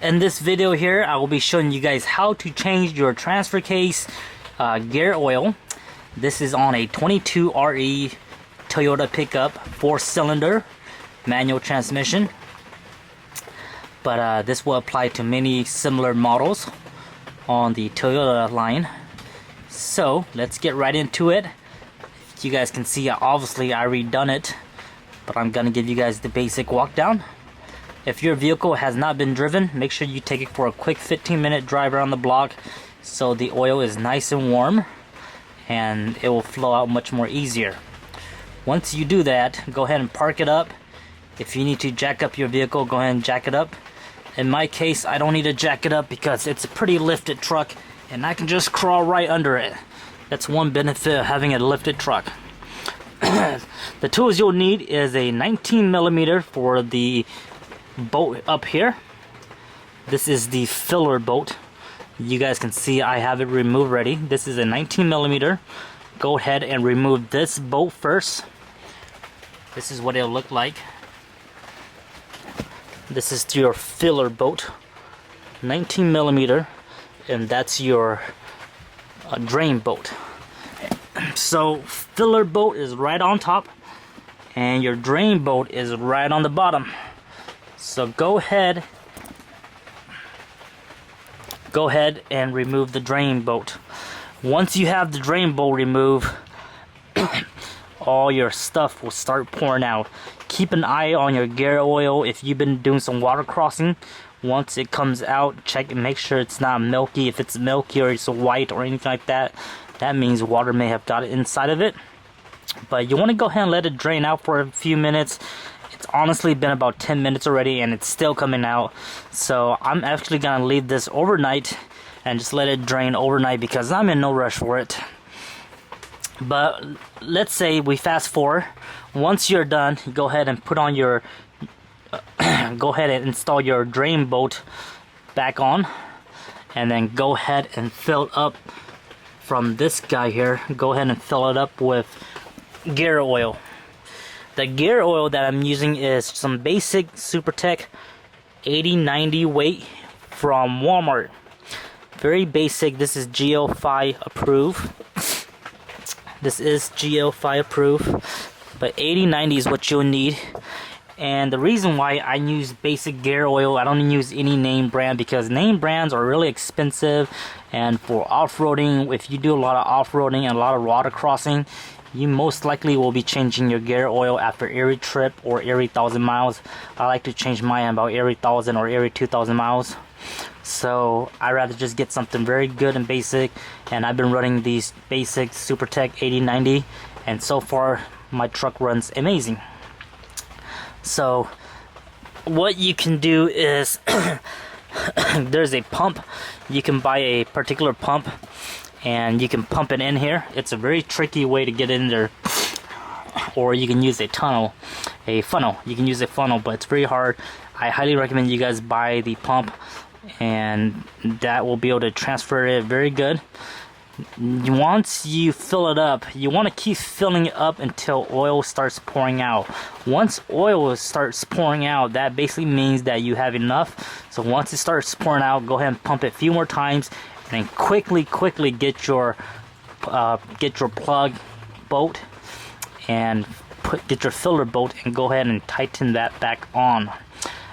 In this video here, I will be showing you guys how to change your transfer case gear oil. This is on a 22RE Toyota pickup, 4-cylinder manual transmission. But this will apply to many similar models on the Toyota line. So let's get right into it. You guys can see, obviously I redone it, but I'm gonna give you guys the basic walk down. If your vehicle has not been driven, make sure you take it for a quick 15-minute drive around the block so the oil is nice and warm and it will flow out much more easier. Once you do that, go ahead and park it up. If you need to jack up your vehicle, go ahead and jack it up. In my case, I don't need to jack it up because it's a pretty lifted truck and I can just crawl right under it. That's one benefit of having a lifted truck. The tools you'll need is a 19mm for the bolt up here. This is the filler bolt. You guys can see I have it removed ready. This is a 19mm. Go ahead and remove this bolt first. This is what it'll look like. This is your filler bolt, 19mm, and that's your drain bolt. So filler bolt is right on top and your drain bolt is right on the bottom. So go ahead and remove the drain bolt. Once you have the drain bolt removed, all your stuff will start pouring out. Keep an eye on your gear oil. If you've been doing some water crossing, once it comes out, check and make sure it's not milky. If it's milky or it's white or anything like that, that means water may have got inside of it. But you want to go ahead and let it drain out for a few minutes. It's honestly been about 10 minutes already and it's still coming out. So I'm actually gonna leave this overnight and just let it drain overnight because I'm in no rush for it. But let's say we fast forward. Once you're done, go ahead and put on your go ahead and install your drain bolt back on, and then go ahead and fill it up from this guy here. Go ahead and fill it up with gear oil. The gear oil that I'm using is some basic SuperTech 80/90 weight from Walmart. Very basic. This is GL5 approved. This is GL5 approved, but 80/90 is what you'll need. And the reason why I use basic gear oil, I don't use any name brand, because name brands are really expensive. And for off-roading, if you do a lot of off-roading and a lot of water crossing, you most likely will be changing your gear oil after every trip or every 1,000 miles. I like to change mine about every 1,000 or every 2,000 miles. So I rather just get something very good and basic, and I've been running these basic SuperTech 80/90, and so far my truck runs amazing. So what you can do is there's a pump. You can buy a particular pump and you can pump it in here. It's a very tricky way to get in there, or you can use a funnel. You can use a funnel, but it's very hard. I highly recommend you guys buy the pump, and that will be able to transfer it very good. Once you fill it up, you want to keep filling it up until oil starts pouring out. Once oil starts pouring out, that basically means that you have enough. So once it starts pouring out, go ahead and pump it a few more times, and then quickly get your plug bolt and get your filler bolt and go ahead and tighten that back on.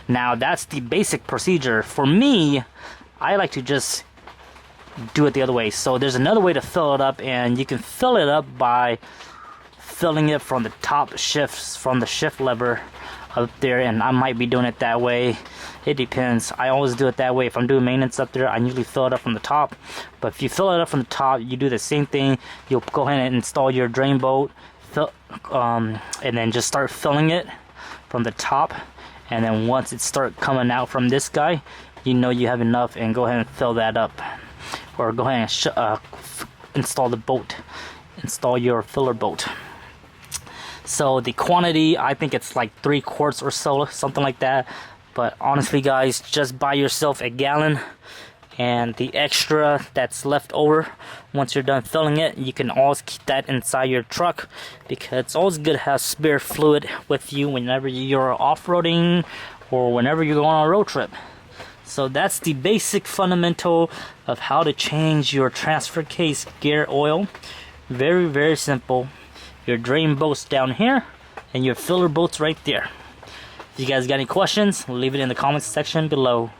Now that's the basic procedure. For me, I like to just do it the other way. So there's another way to fill it up, and you can fill it up by filling it from the top shifts, from the shift lever up there, and I might be doing it that way. It depends. I always do it that way. If I'm doing maintenance up there, I usually fill it up from the top. But if you fill it up from the top, you do the same thing. You'll go ahead and install your drain bolt, and then just start filling it from the top. And then once it starts coming out from this guy, you know you have enough, and go ahead and fill that up. Or go ahead and install the bolt. Install your filler bolt. So the quantity, I think it's like 3 quarts or so, something like that. But honestly guys, just buy yourself a gallon, and the extra that's left over, once you're done filling it, you can always keep that inside your truck, because it's always good to have spare fluid with you whenever you're off-roading or whenever you're going on a road trip. So that's the basic fundamental of how to change your transfer case gear oil. Very, very simple. Your drain bolt's down here and your filler bolt's right there. If you guys got any questions, leave it in the comments section below.